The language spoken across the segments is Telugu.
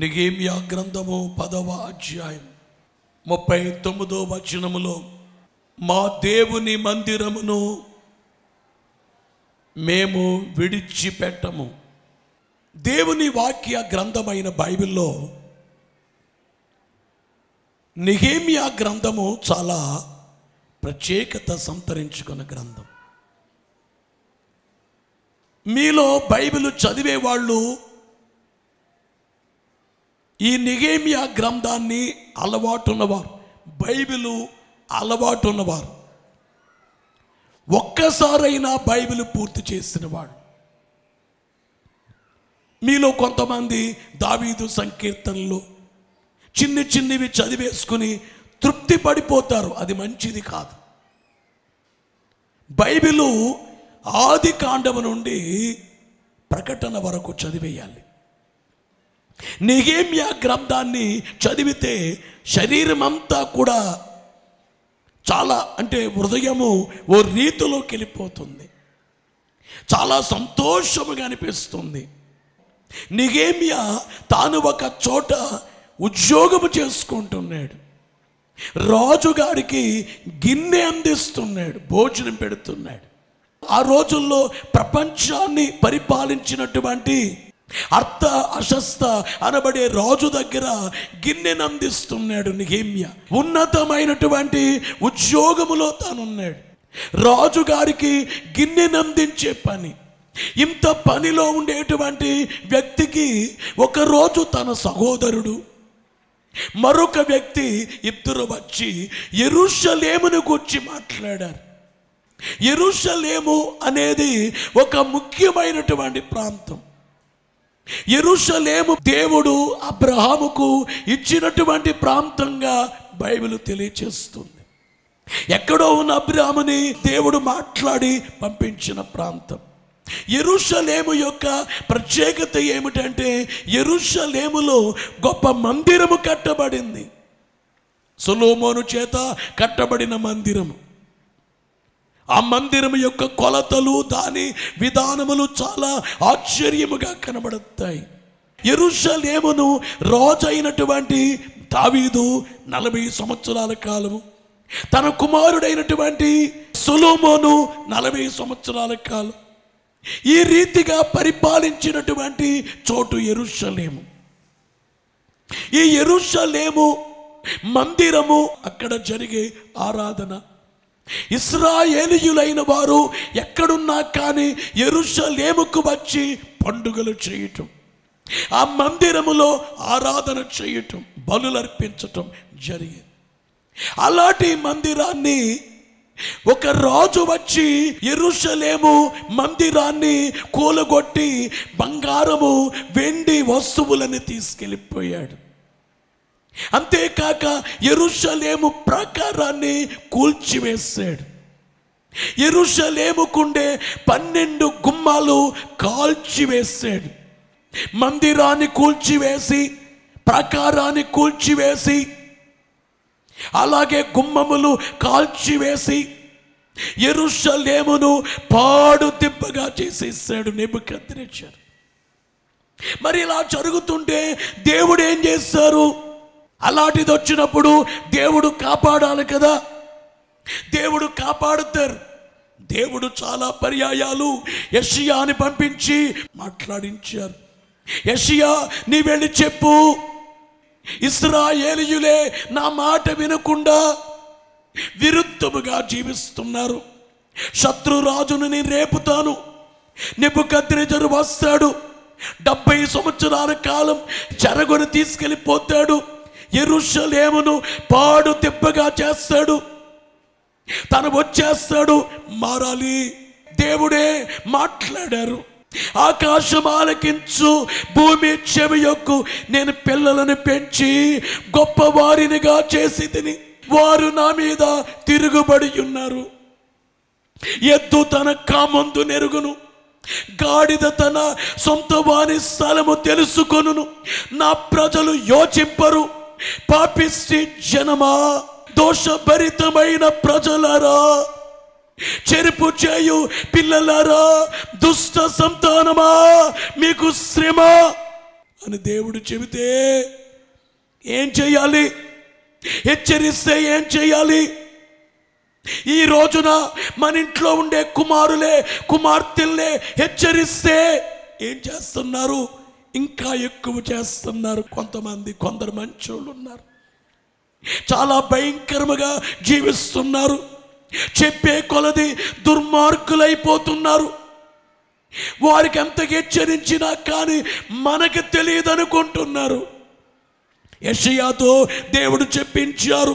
నెహెమ్యా గ్రంథము 10వ అధ్యాయం 39వ వచనములో, మా దేవుని మందిరమును మేము విడిచిపెట్టము. దేవుని వాక్య గ్రంథమైన బైబిల్లో నెహెమ్యా గ్రంథము చాలా ప్రత్యేకత సంతరించుకున్న గ్రంథం. మీలో బైబిల్ చదివేవాళ్ళు ఈ నెహెమ్యా గ్రంథాన్ని అలవాటు ఉన్నవారు, బైబిలు అలవాటు ఉన్నవారు, ఒక్కసారైనా బైబిల్ పూర్తి చేసిన వాడు. మీలో కొంతమంది దావీదు సంకీర్తనలు చిన్నవి చదివేసుకుని తృప్తి పడిపోతారు. అది మంచిది కాదు. బైబిలు ఆది కాండము నుండి ప్రకటన వరకు చదివేయాలి. నెహెమ్యా గ్రంథాన్ని చదివితే శరీరం అంతా కూడా చాలా హృదయము ఓ రీతిలోకి వెళ్ళిపోతుంది. చాలా సంతోషముగా అనిపిస్తుంది. నెహెమ్యా తాను ఒక చోట ఉద్యోగము చేసుకుంటున్నాడు. రాజుగారికి గిన్నె అందిస్తున్నాడు, భోజనం పెడుతున్నాడు. ఆ రోజుల్లో ప్రపంచాన్ని పరిపాలించినటువంటి అర్థ అశస్త అనబడే రాజు దగ్గర గిన్నెను అందిస్తున్నాడు నెహెమ్యా. ఉన్నతమైనటువంటి ఉద్యోగములో తానున్నాడు. రాజుగారికి గిన్నెను అందించే పని. ఇంత పనిలో ఉండేటువంటి వ్యక్తికి ఒకరోజు తన సహోదరుడు మరొక వ్యక్తి ఇద్దరు వచ్చి యెరూషలేమును గురించి మాట్లాడారు. యెరూషలేము అనేది ఒక ముఖ్యమైనటువంటి ప్రాంతం. యెరూషలేము దేవుడు అబ్రహాముకు ఇచ్చినటువంటి ప్రాంతంగా బైబిల్ తెలియచేస్తుంది. ఎక్కడో ఉన్న అబ్రహాముని దేవుడు మాట్లాడి పంపించిన ప్రాంతం. యెరూషలేము యొక్క ప్రత్యేకత ఏమిటంటే, యెరూషలేములో గొప్ప మందిరము కట్టబడింది. సొలొమోను చేత కట్టబడిన మందిరము. ఆ మందిరం యొక్క కొలతలు, దాని విధానములు చాలా ఆశ్చర్యముగా కనబడతాయి. యెరూషలేమును రాజు అయినటువంటి దావీదు 40 సంవత్సరాల కాలము, తన కుమారుడైనటువంటి సొలొమోను 40 సంవత్సరాల కాలం ఈ రీతిగా పరిపాలించినటువంటి చోటు యెరూషలేము. ఈ యెరూషలేము మందిరము, అక్కడ జరిగే ఆరాధన, ఇశ్రాయేలీయులైన వారు ఎక్కడున్నా కానీ యెరూషలేముకు వచ్చి పండుగలు చేయటం, ఆ మందిరములో ఆరాధన చేయటం, బలులు అర్పించటం జరిగేది. అలాంటి మందిరాన్ని ఒక రాజు వచ్చి యెరూషలేము మందిరాన్ని కూలగొట్టి బంగారము వెండి వస్తువులను తీసుకెళ్ళిపోయాడు. అంతేకాక యెరూషలేము ప్రాకారాన్ని కూల్చివేశాడు. యెరూషలేముకుండే 12 గుమ్మాలు కాల్చివేశాడు. మందిరాన్ని కూల్చివేసి, ప్రాకారాన్ని కూల్చివేసి, అలాగే గుమ్మములు కాల్చివేసి యెరూషలేమును పాడు దిబ్బగా చేసేసాడు నెబుకద్నెజర్. మరి ఇలా జరుగుతుంటే దేవుడు ఏం చేస్తారు? అలాంటిది వచ్చినప్పుడు దేవుడు కాపాడాలి కదా. దేవుడు కాపాడుతారు. దేవుడు చాలా పర్యాయాలు యెషయాని పంపించి మాట్లాడించారు. యెషయా, నీ వెళ్ళి చెప్పు, ఇశ్రాయేలీయులే నా మాట వినకుండా విరుద్ధముగా జీవిస్తున్నారు. శత్రురాజును నేను రేపుతాను. నెబుకద్నెజరు వస్తాడు, 70 సంవత్సరాల కాలం చెరగొని తీసుకెళ్ళిపోతాడు. యెరూషలేమును పాడు దెబ్బగా చేస్తాడు. తను వచ్చేస్తాడు, మారాలి. దేవుడే మాట్లాడారు. ఆకాశం ఆలకించు, భూమి చెవియొక్కు, నేను పిల్లలను పెంచి గొప్పవారినిగా చేసి తిని వారు నా మీద తిరుగుబడి ఉన్నారు. ఎద్దు తన కామందు నెరుగును, గాడిద తన సొంత వారి స్థలము తెలుసుకొనును. నా ప్రజలు యోచింపరు. పాపిష్టి జనమా, దోషభరితమైన ప్రజలారా, చెరుపు చేయు పిల్లలారా, దుష్ట సంతానమా, మీకు శ్రమ అని దేవుడు చెబితే ఏం చేయాలి? హెచ్చరిస్తే ఏం చేయాలి? ఈ రోజున మన ఇంట్లో ఉండే కుమారులే కుమార్తెలే హెచ్చరిస్తే ఏం చేస్తున్నారు? ఇంకా ఎక్కువ చేస్తున్నారు. కొందరు మంచోళ్ళు ఉన్నారు, చాలా భయంకరంగా జీవిస్తున్నారు. చెప్పే కొలది దుర్మార్గులైపోతున్నారు. వారికి ఎంత హెచ్చరించినా కానీ మనకు తెలియదు అనుకుంటున్నారు. యెషయాతో దేవుడు చెప్పించారు.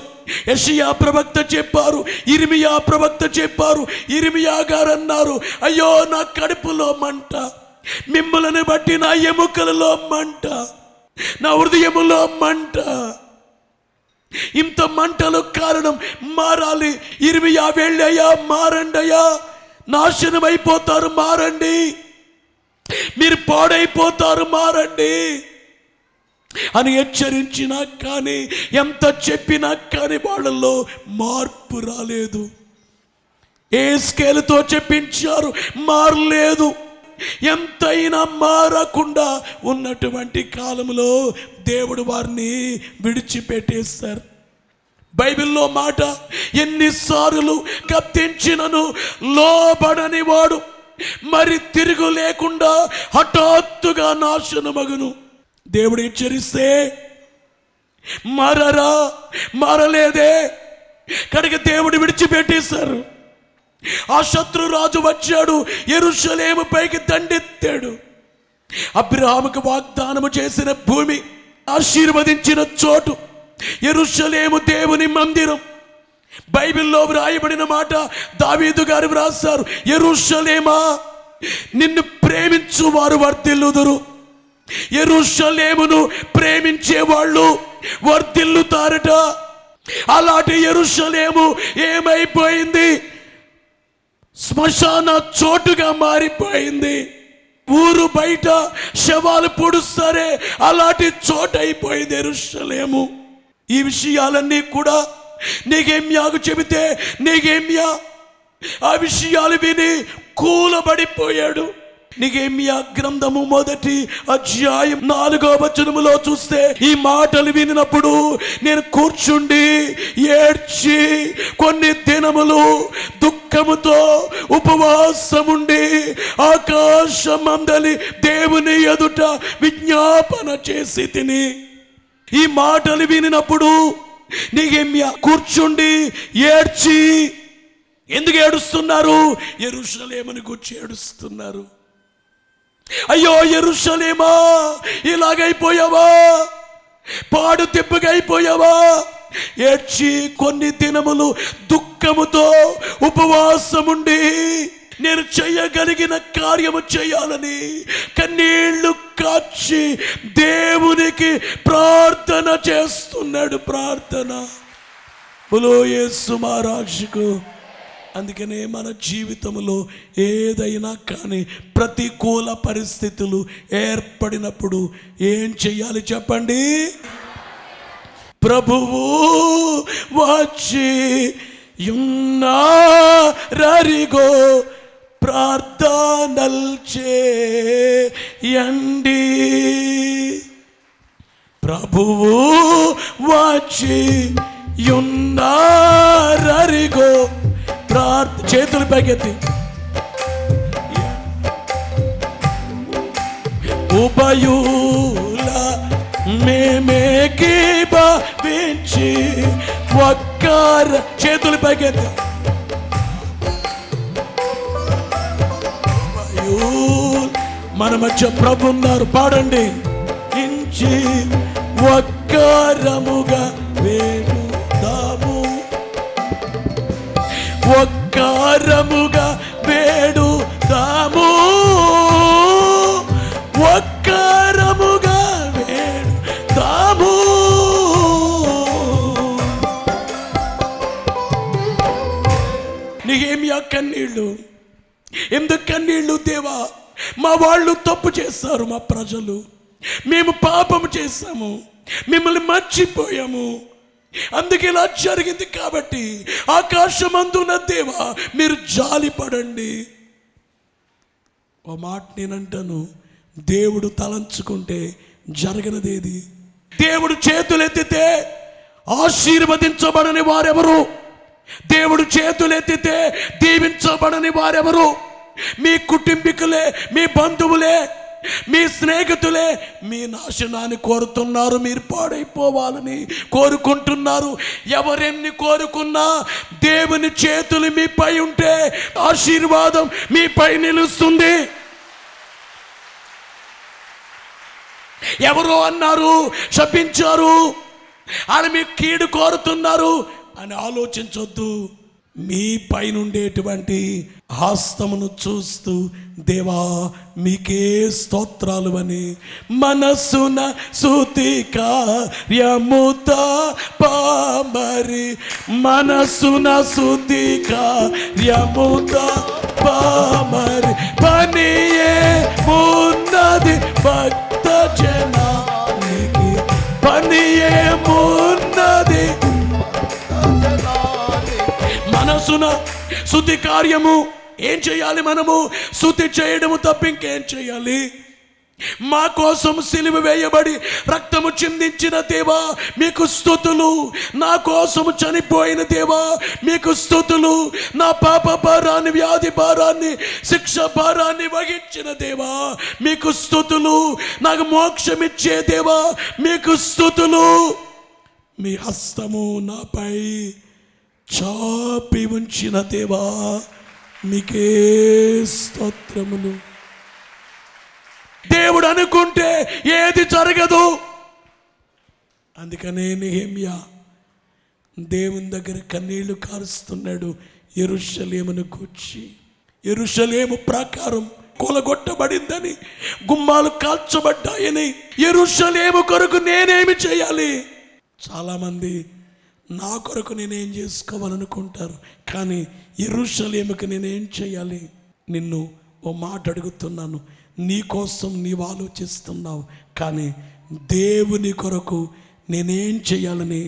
యెషయా ప్రవక్త చెప్పారు, ఇర్మియా ప్రవక్త చెప్పారు. ఇర్మియా గారు అన్నారు, అయ్యో నా కడుపులో మంట, మిమ్మల్ని బట్టి నా ఎముకలలో మంట, నా హృదయములో మంట. ఇంత మంటలు కారణం మారాలి. ఇర్మియా వెళ్ళయ్యా, మారండయ్యా, నాశనం అయిపోతారు, మారండి, మీరు పాడైపోతారు, మారండి అని హెచ్చరించినా కానీ, ఎంత చెప్పినా కానీ వాళ్ళల్లో మార్పు రాలేదు. ఏ స్కేలుతో చెప్పించారు, మారలేదు. ఎంతైనా మారకుండా ఉన్నటువంటి కాలంలో దేవుడు వారిని విడిచిపెట్టేశారు. బైబిల్లో మాట, ఎన్నిసార్లు గద్దించినను లోబడని వాడు మరి తిరుగు లేకుండా హఠాత్తుగా నాశనమగును. దేవుడు హెచ్చరిస్తే మారలేదే కనుక దేవుడు విడిచిపెట్టేశారు. ఆ శత్రురాజు వచ్చాడు, యెరూషలేము పైకి దండెత్తాడు. అబ్రాహాముకు వాగ్దానము చేసిన భూమి, ఆశీర్వదించిన చోటు యెరూషలేము, దేవుని మందిరం. బైబిల్లో వ్రాయబడిన మాట దావీదు గారు వ్రాసారు, యెరూషలేమా నిన్ను ప్రేమించు వారు వర్ధిల్లుదురు, యెరూషలేమును ప్రేమించే వాళ్ళు వర్ధిల్లుతారట. అలాంటి యెరూషలేము ఏమైపోయింది? శ్మశాన చోటుగా మారిపోయింది. ఊరు బయట శవాలు పొడుస్తారే అలాంటి చోటు అయిపోయింది యెరూషలేము. ఈ విషయాలన్నీ కూడా నెహెమ్యాకు చెబితే నెహెమ్యా ఆ విషయాలు విని కూలబడిపోయాడు. నెహెమ్యా గ్రంథము 1వ అధ్యాయం 4వ వచనములో చూస్తే ఈ మాటలు వినినప్పుడు నేను కూర్చుండి ఏడ్చి కొన్ని దినములు దుఃఖముతో ఉపవాసముండి ఆకాశమందలి దేవుని ఎదుట విజ్ఞాపన చేసి తిని. ఈ మాటలు వినినప్పుడు నెహెమ్యా కూర్చుండి ఏడ్చి, ఎందుకు ఏడుస్తున్నారు? యెరూషలేముని గురించి ఏడుస్తున్నారు. అయ్యో యెరూషలేమా, ఇలాగైపోయావా, పాడు తిప్పగా అయిపోయావా? ఏడ్చి కొన్ని దినములు దుఃఖముతో ఉపవాసముండి నేను చేయగలిగిన కార్యము చేయాలని కన్నీళ్లు కాచి దేవునికి ప్రార్థన చేస్తున్నాడు. ప్రార్థన బోలో యేసు మహారాజుకు. అందుకనే మన జీవితంలో ఏదైనా కానీ ప్రతికూల పరిస్థితులు ఏర్పడినప్పుడు ఏం చెయ్యాలి చెప్పండి? ప్రభువు వచ్చి యున్నారరిగో ప్రార్థనల్ చేయండి. ప్రభువు వచ్చి యున్నారరిగో చేతులు పైకెత్తి ఉభయుల మేమేకి భావించి ఒక్కర చేతులు పైకెత్తి మన మధ్య ప్రభు ఉన్నారు, పాడండి. ఇంచి ఒక్కరముగా వేడుదాము, ఒక్కరముగా వేడుదాము, ఒక్కరముగా వేడుదాము. నెహెమ్యా కన్నీళ్ళు. ఎందుకు కన్నీళ్ళు? దేవా, మా వాళ్ళు తప్పు చేస్తారు, మా ప్రజలు, మేము పాపము చేశాము, మిమ్మల్ని మర్చిపోయాము, అందుకే ఇలా జరిగింది. కాబట్టి ఆకాశమందున దేవా మీరు జాలిపడండి. ఓ మాట నేనంటాను, దేవుడు తలంచుకుంటే జరగనిదేది? దేవుడు చేతులెత్తితే ఆశీర్వదించబడని వారెవరు? దేవుడు చేతులెత్తితే దీవించబడని వారెవరు? మీ కుటుంబీకులే, మీ బంధువులే, మీ స్నేహితులే మీ నాశనాన్ని కోరుతున్నారు. మీరు పాడైపోవాలని కోరుకుంటున్నారు. ఎవరెన్ని కోరుకున్నా దేవుని చేతులు మీపై ఉంటే ఆశీర్వాదం మీపై నిలుస్తుంది. ఎవరో అన్నారు, శపించారు, అని మీకు కీడు కోరుతున్నారు అని ఆలోచించొద్దు. మీ పైనుండేటువంటి హస్తమును చూస్తూ దేవా మీకే స్తోత్రాలు అని మనసున స్తుతి కార్యముత పామరి, మనసున స్తుతి కార్యముత పామరి, పనియే ఉన్నది భక్త జనానికి, పనియే ఉన్నది మనసున స్తుతి కార్యము. ఏం చేయాలి మనము? స్తుతి చేయడము తప్ప ఇంకేం చేయాలి? మా కోసం సిలువ వేయబడి రక్తము చిందించిన దేవా మీకు స్తుతులు. నా కోసం చనిపోయిన దేవా మీకు స్తుతులు. నా పాప భారాన్ని, వ్యాధి భారాన్ని, శిక్ష భారాన్ని వహించిన దేవా మీకు స్తుతులు. నాకు మోక్షం ఇచ్చే దేవా మీకు స్తుతులు. మీ హస్తము నాపై చాపి ఉంచిన దేవా మీకే స్తోత్రములు. దేవుడు అనుకుంటే ఏది జరగదు. అందుకనే నెహెమ్యా దేవుని దగ్గర కన్నీళ్లు కారుస్తున్నాడు. యెరూషలేమును గూర్చి, యెరూషలేము ప్రాకారం కూలగొట్టబడిందని, గుమ్మాలు కాల్చబడ్డాయని, యెరూషలేము కొరకు నేనేమి చేయాలి? చాలామంది నా కొరకు నేనేం చేసుకోవాలనుకుంటారు, కానీ యెరూషలేముకి నేనేం చేయాలి? నిన్ను ఓ మాట అడుగుతున్నాను. నీ కోసం నీవు ఆలోచిస్తున్నావు, కానీ దేవుని కొరకు నేనేం చేయాలని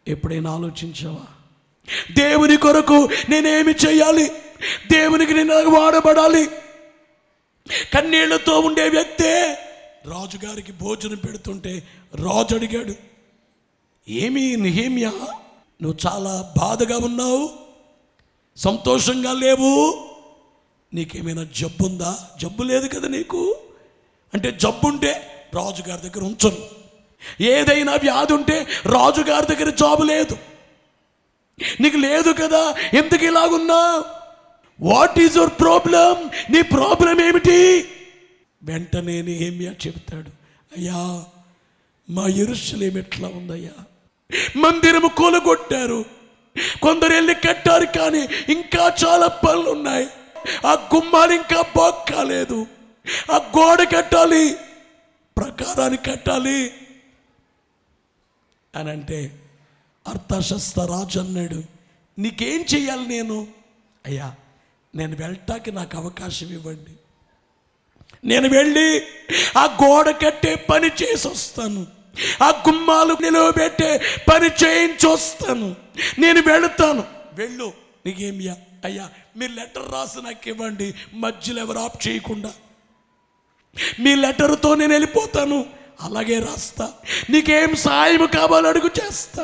ఎప్పుడైనా ఆలోచించావా? దేవుని కొరకు నేనేమి చేయాలి? దేవునికి నేను వాడబడాలి. కన్నీళ్లతో ఉండే వ్యక్తే రాజుగారికి భోజనం పెడుతుంటే రాజు అడిగాడు, ఏమి నెహెమ్యా నువ్వు చాలా బాధగా ఉన్నావు, సంతోషంగా లేవు, నీకేమైనా జబ్బు ఉందా? జబ్బు లేదు కదా నీకు. అంటే జబ్బుంటే రాజుగారి దగ్గర ఉంచరు. ఏదైనా వ్యాధి ఉంటే రాజుగారి దగ్గర జాబు లేదు. నీకు లేదు కదా, ఎందుకు ఇలాగున్నా? What is your problem? నీ ప్రాబ్లం ఏమిటి? వెంటనే నెహెమ్యా చెప్తాడు, అయ్యా మా యెరూషలేము ఎట్లా ఉందయ్యా, మందిరము కూలగొట్టారు, కొందరు వెళ్ళి కట్టారు, కానీ ఇంకా చాలా పనులు ఉన్నాయి. ఆ గుమ్మాలు ఇంకా బాగు కాలేదు, ఆ గోడ కట్టాలి, ప్రకారాన్ని కట్టాలి అని అంటే అర్థశాస్త్ర రాజు అన్నాడు, నీకేం చెయ్యాలి నేను? అయ్యా నేను వెళ్ళటానికి నాకు అవకాశం ఇవ్వండి, నేను వెళ్ళి ఆ గోడ కట్టే పని చేసి వస్తాను, ఆ గుమ్మాలు నిలవబెట్టే పని చేయించి వస్తాను, నేను వెళతాను. వెళ్ళు. నీకేమియా? అయ్యా మీరు లెటర్ రాసి నాకు ఇవ్వండి, మధ్యలో ఎవరు ఆప్ చేయకుండా. మీ లెటర్తో నేను వెళ్ళిపోతాను, అలాగే రాస్తా. నీకేం సాయం కావాలో అడుగు, చేస్తా.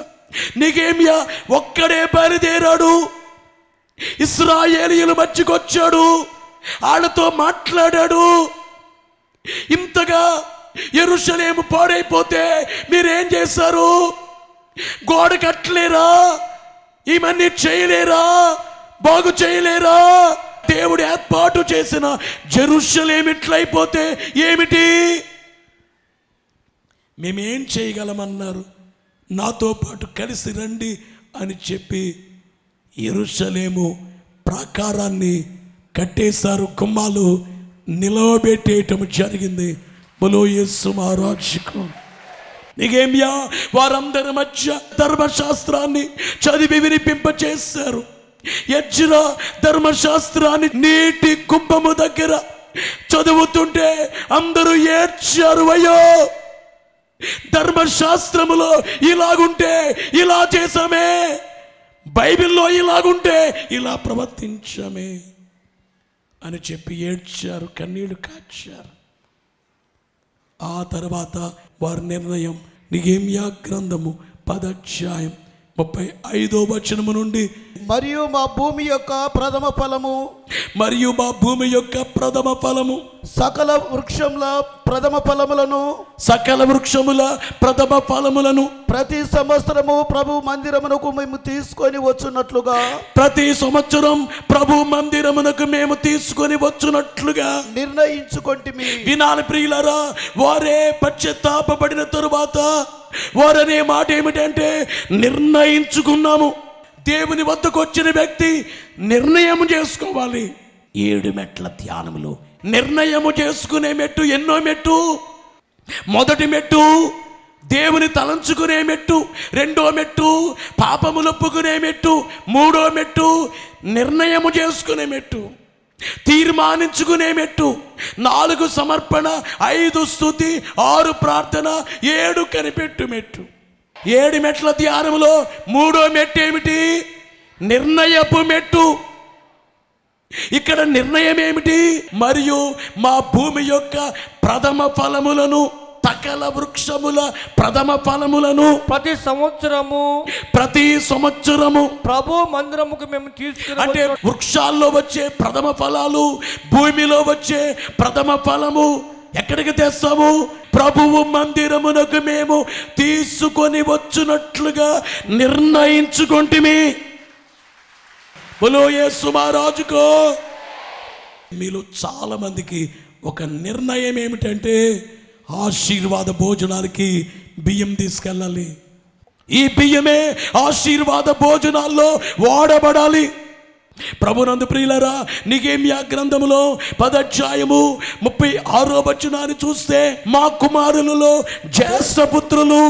నీకేమియా? ఒక్కడే బయలుదేరాడు, ఇశ్రాయేలీయుల మధ్యకు వచ్చాడు, వాళ్ళతో మాట్లాడాడు. ఇంతగా యెరూషలేము పాడైపోతే మీరేం చేశారు? గోడ కట్టలేరా? ఇవన్నీ చేయలేరా? బాగు చేయలేరా? దేవుడు ఏర్పాటు చేసిన యెరూషలేము ఇట్లయిపోతే ఏమిటి? మేమేం చేయగలమన్నారు. నాతో పాటు కలిసి రండి అని చెప్పి యెరూషలేము ప్రాకారాన్ని కట్టేశారు, గుమ్మాలు నిలవబెట్టేయటం జరిగింది. బలో యేసు మహారాజుకు. నెహెమ్యా వారందరి మధ్య ధర్మశాస్త్రాన్ని చదివి వినిపింపచేశారు. ఎజ్రా ధర్మశాస్త్రాన్ని నీటి కుంభము దగ్గర చదువుతుంటే అందరూ ఏడ్చారు. అయ్యో ధర్మశాస్త్రములో ఇలాగుంటే ఇలా చేసామే, బైబిల్లో ఇలాగుంటే ఇలా ప్రవర్తించామే అని చెప్పి ఏడ్చారు, కన్నీళ్లు కార్చారు. ఆ తర్వాత వారి నిర్ణయం నెహెమ్యా గ్రంథము 10వ అధ్యాయం 35వ వచనము నుండి, మరియు మా భూమి యొక్క ప్రథమ ఫలము, మరియు మా భూమి యొక్క ప్రథమ ఫలము, సకల వృక్షముల ప్రథమ ఫలములను, సకల వృక్షముల ప్రథమ ఫలములను ప్రతి సంవత్సరము ప్రభు మందిరమునకు మేము తీసుకొని వచ్చున్నట్లుగా, ప్రతి సంవత్సరం ప్రభు మందిరమునకు మేము తీసుకొని వచ్చునట్లుగా నిర్ణయించుకొంటిమి. వినాలి ప్రియులారా, వారే పశ్చాత్తాపపడిన తరువాత వారనే మాట ఏమిటంటే నిర్ణయించుకున్నాము. దేవుని వద్దకు వచ్చిన వ్యక్తి నిర్ణయం చేసుకోవాలి. 7 మెట్ల ధ్యానములు నిర్ణయము చేసుకునే మెట్టు ఎన్నో మెట్టు. మొదటి మెట్టు దేవుని తలంచుకునే మెట్టు, రెండో మెట్టు పాపములు ఒప్పుకునే మెట్టు, మూడో మెట్టు నిర్ణయము చేసుకునే మెట్టు, తీర్మానించుకునే మెట్టు, 4 సమర్పణ, 5 స్తుతి, 6 ప్రార్థన, 7 కనిపెట్టు మెట్టు. 7 మెట్ల ధ్యానములో 3వ మెట్టు ఏమిటి? నిర్ణయపు మెట్టు. ఇక్కడ నిర్ణయం ఏమిటి? మరియు మా భూమి యొక్క ప్రథమ ఫలములను, సకల వృక్షముల ప్రథమ ఫలములను ప్రతి సంవత్సరము ప్రభు మందిరముకు మేము తీసుకుని, అంటే వృక్షాల్లో వచ్చే ప్రథమ ఫలాలు, భూమిలో వచ్చే ప్రథమ ఫలము ఎక్కడికి తెస్తాము? ప్రభువు మందిరమునకు మేము తీసుకొని వచ్చునట్లుగా నిర్ణయించుకొంటిమి. బోలో యేసు మహారాజుకో. మీలో చాలా మందికి ఒక నిర్ణయం ఏమిటంటే ఆశీర్వాద భోజనాలకి బియ్యం తీసుకెళ్ళాలి. ఈ బియ్యమే ఆశీర్వాద భోజనాల్లో వాడబడాలి. ప్రభునందు ప్రియులారా, నెహెమ్యా గ్రంథములో 10వ అధ్యాయము 36వ వచనాన్ని చూస్తే, మా కుమారులలో జ్యేష్ఠపుత్రులు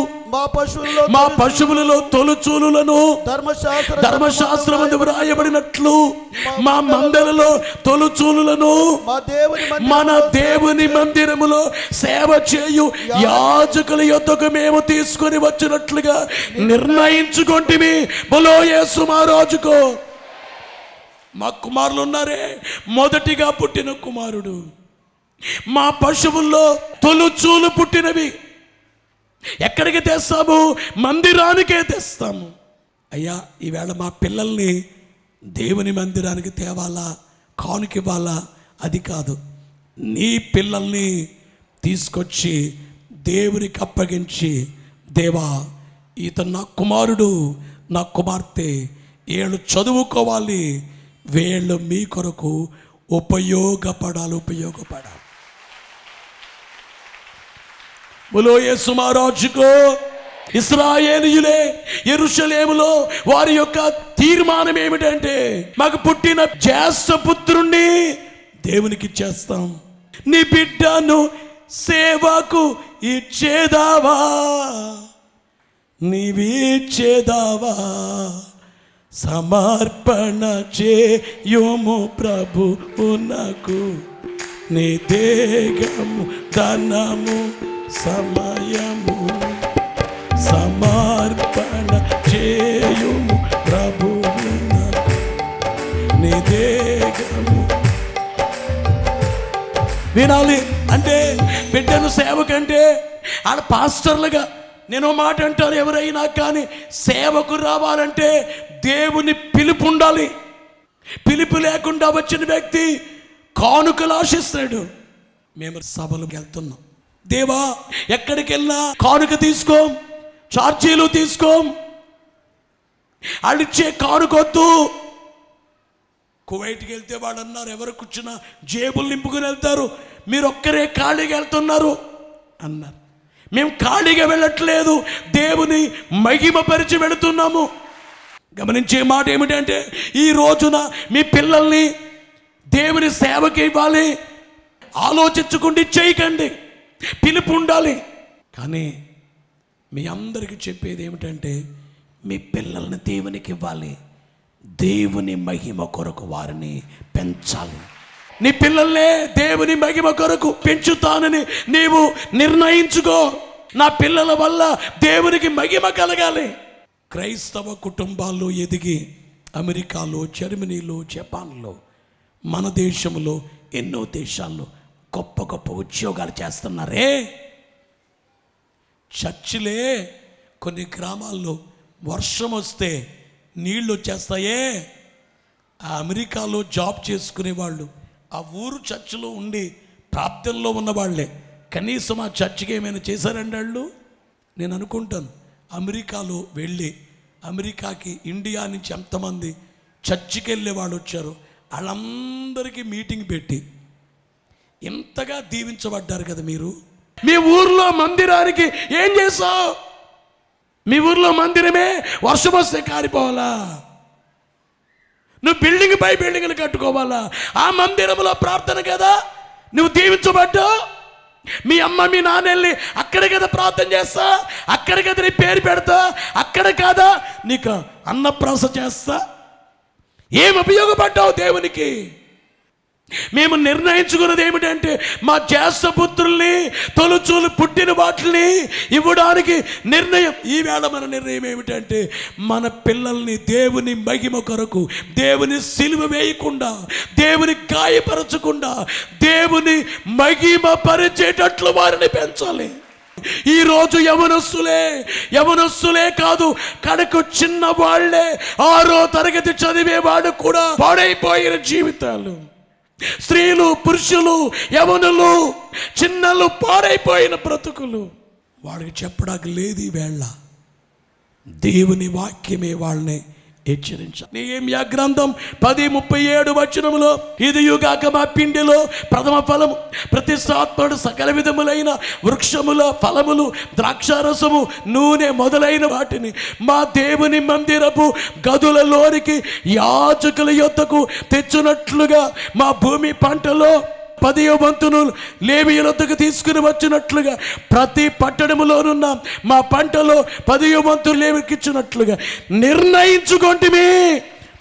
మా పశువులలో తొలుచూలులను ధర్మశాస్త్రమందు వ్రాయబడినట్లు మా మందలలో తొలుచూలులను మన దేవుని మందిరములో సేవ చేయు యాజకుల యొద్దకు మేము తీసుకొని వచ్చినట్లుగా నిర్ణయించుకొంటిమి. బోలో యేసు మహారాజుకో. మా కుమారులు ఉన్నారే, మొదటిగా పుట్టిన కుమారుడు, మా పశువుల్లో తొలుచూలు పుట్టినవి ఎక్కడికి తెస్తాము? మందిరానికే తెస్తాము. అయ్యా, ఈవేళ మా పిల్లల్ని దేవుని మందిరానికి తేవాలా, కానుకివ్వాలా? అది కాదు. నీ పిల్లల్ని తీసుకొచ్చి దేవునికి అప్పగించి, దేవా, ఇతను నా కుమారుడు, నా కుమార్తె, వీళ్ళు చదువుకోవాలి, వీళ్ళు మీ కొరకు ఉపయోగపడాలి. బోలో యేసు మహారాజుకో. ఇశ్రాయేలీయులే యెరూషలేములో వారి యొక్క తీర్మానం ఏమిటంటే, మాకు పుట్టిన జ్యేష్ఠపుత్రుణ్ణి దేవునికి ఇచ్చేస్తాం. నీ బిడ్డను సేవకు ఇచ్చేదావా, నీవిచ్చేదావా, సమర్పణ చేయుము ప్రభువునకు, నీ దేహము ధనము సమయము, సమర్పణ చేయుము ప్రభువునకు, నీ దేహము. వినాలి అంటే, బిడ్డను సేవకంటే ఆడ పాస్టర్లుగా నేను మాట అంటాను, ఎవరైనా కానీ సేవకు రావాలంటే దేవుని పిలుపు ఉండాలి. పిలుపు లేకుండా వచ్చిన వ్యక్తి కానుకలు ఆశిస్తాడు. మేము సభలకు వెళ్తున్నాం, దేవా ఎక్కడికి వెళ్ళినా కానుక తీసుకోం, ఛార్జీలు తీసుకోం, వాళ్ళిచ్చే కానుకొద్దు. కువైట్కి వెళ్తే వాళ్ళు అన్నారు, ఎవరు కూర్చున్నా జేబులు నింపుకుని వెళ్తారు, మీరు ఒక్కరే ఖాళీగా వెళ్తున్నారు అన్నారు. మేము ఖాళీగా వెళ్ళట్లేదు, దేవుని మహిమపరిచి వెళుతున్నాము. గమనించే మాట ఏమిటంటే, ఈ రోజున మీ పిల్లల్ని దేవుని సేవకి ఇవ్వాలి, ఆలోచించుకుంటే చేయకండి, పిలుపు ఉండాలి. కానీ మీ అందరికీ చెప్పేది ఏమిటంటే, మీ పిల్లల్ని దేవునికి ఇవ్వాలి, దేవుని మహిమ కొరకు వారిని పెంచాలి. నీ పిల్లల్నే దేవుని మహిమ కొరకు పెంచుతానని నీవు నిర్ణయించుకో. నా పిల్లల వల్ల దేవునికి మహిమ కలగాలి. క్రైస్తవ కుటుంబాల్లో ఎదిగి అమెరికాలో, జర్మనీలో, జపాన్లో, మన దేశంలో, ఎన్నో దేశాల్లో గొప్ప గొప్ప ఉద్యోగాలు చేస్తున్నారే. చర్చిలే కొన్ని గ్రామాల్లో వర్షం వస్తే నీళ్ళు వచ్చేస్తాయే. ఆ అమెరికాలో జాబ్ చేసుకునే వాళ్ళు ఆ ఊరు చర్చిలో ఉండి ప్రార్థనలో ఉన్నవాళ్లే కనీసం ఆ చర్చికి ఏమైనా చేశారండి వాళ్ళు? నేను అనుకుంటాను అమెరికాలో వెళ్ళి అమెరికాకి ఇండియా నుంచి ఎంతమంది చర్చికి వెళ్ళే వాళ్ళు వచ్చారు, వాళ్ళందరికీ మీటింగ్ పెట్టి ఎంతగా దీవించబడ్డారు కదా మీరు. మీ ఊర్లో మందిరానికి ఏం చేసావు? మీ ఊర్లో మందిరమే వర్షం వస్తే కారిపోవాలా? నువ్వు బిల్డింగ్ పై బిల్డింగ్లు కట్టుకోవాలా? ఆ మందిరంలో ప్రార్థన కదా నువ్వు దీవించబడ్డావు. మీ అమ్మ మీ నాన్న వెళ్ళి అక్కడ కదా ప్రార్థన చేస్తా, అక్కడ కదా నీ పేరు పెడతా, అక్కడ కాదా నీకు అన్నప్రాస చేస్తా. ఏం ఉపయోగపడ్డావు దేవునికి? మేము నిర్ణయించుకున్నది ఏమిటంటే మా జ్యేష్ఠపుత్రుల్ని తొలుచూలు పుట్టిన వాటిని ఇవ్వడానికి నిర్ణయం. ఈవేళ మన నిర్ణయం ఏమిటంటే మన పిల్లల్ని దేవుని మహిమ కొరకు, దేవుని సిలువ వేయకుండా, దేవుని గాయపరచకుండా, దేవుని మహిమ పరిచేటట్లు వారిని పెంచాలి. ఈరోజు యవనస్తులే కాదు, కడకు చిన్న వాళ్ళే 6వ తరగతి చదివేవాడు కూడా పాడైపోయిన జీవితాలు. స్త్రీలు, పురుషులు, యవనులు, చిన్నలు పాడైపోయిన బ్రతుకులు. వాడికి చెప్పడానికి లేదు. ఈ వేళ దేవుని వాక్యమే వాళ్ళని హెచ్చరించాలి. నెహెమ్యా గ్రంథం 10:37 ఇదియుగాక మా పిండిలో ప్రథమ ఫలము, ప్రతిష్ఠాత్మడు సకల విధములైన వృక్షముల ఫలములు, ద్రాక్షారసము, నూనె మొదలైన వాటిని మా దేవుని మందిరపు గదులలోనికి యాజకుల యొద్దకు తెచ్చునట్లుగా మా భూమి పంటలో 10వ వంతును లేవీయుల వద్దకు తీసుకుని వచ్చినట్లుగా ప్రతి పట్టణములోనున్న మా పంటలో 10వ వంతు లేవికి ఇచ్చినట్లుగా నిర్ణయించుకొంటిమి.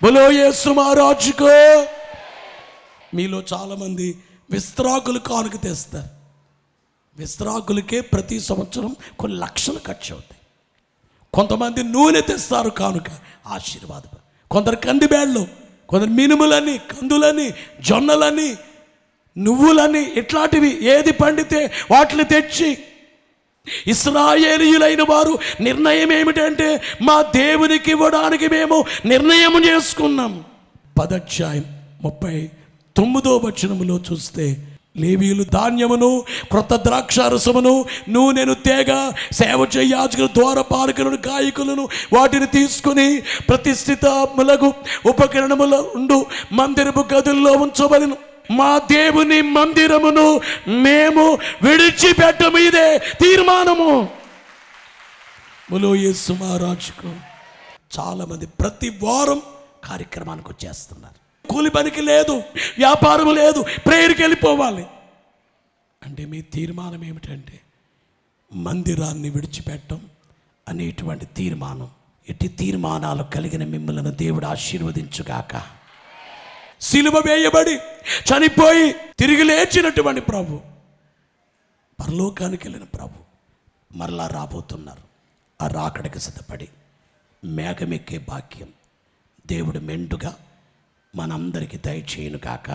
బలో యేసు మహారాజుకో. మీలో చాలామంది విస్తరాకులు కానుక తెస్తారు. విస్తరాకులకే ప్రతి సంవత్సరం కొన్ని లక్షలు ఖర్చు అవుతాయి. కొంతమంది నూనె తెస్తారు కానుక, ఆశీర్వాదం. కొందరు కందిబేళ్ళు, కొందరు మినుములని, కందులని, జొన్నలని, నువ్వులని, ఇట్లాంటివి ఏది పండితే వాటిని తెచ్చి ఇశ్రాయేలీయులైన వారు నిర్ణయం ఏమిటంటే మా దేవునికి ఇవ్వడానికి మేము నిర్ణయం చేసుకున్నాం. 10వ అధ్యాయం 39వ వచనములో చూస్తే లేవీయులు ధాన్యమును, క్రొత్త ద్రాక్షారసమును, నూనెను తేగ సేవ చేయాజకులు, ద్వారపాలకులను, గాయకులను వాటిని తీసుకుని ప్రతిష్ఠితములకు ఉపకరణముల ఉండు మందిరపు గదుల్లో ఉంచబడిను. మా దేవుని మందిరమును మేము విడిచిపెట్టము. ఇదే తీర్మానము. బలో యేసు మహారాజుకు. చాలామంది ప్రతి వారం కార్యక్రమానికి వచ్చేస్తున్నారు. కూలి పనికి లేదు, వ్యాపారం లేదు, ప్రేయర్కి వెళ్ళిపోవాలి అంటే మీ తీర్మానం ఏమిటంటే మందిరాన్ని విడిచిపెట్టం అనేటువంటి తీర్మానం. ఎట్టి తీర్మానాలు కలిగిన మిమ్మల్ని దేవుడు ఆశీర్వదించుగాక. సిలువ వేయబడి చనిపోయి తిరిగి లేచినటువంటి ప్రభు, పరలోకానికి వెళ్ళిన ప్రభు మరలా రాబోతున్నారు. ఆ రాకడకి సిద్ధపడి మేఘమెక్కే భాగ్యం దేవుడు మెండుగా మనందరికీ దయచేయును కాక.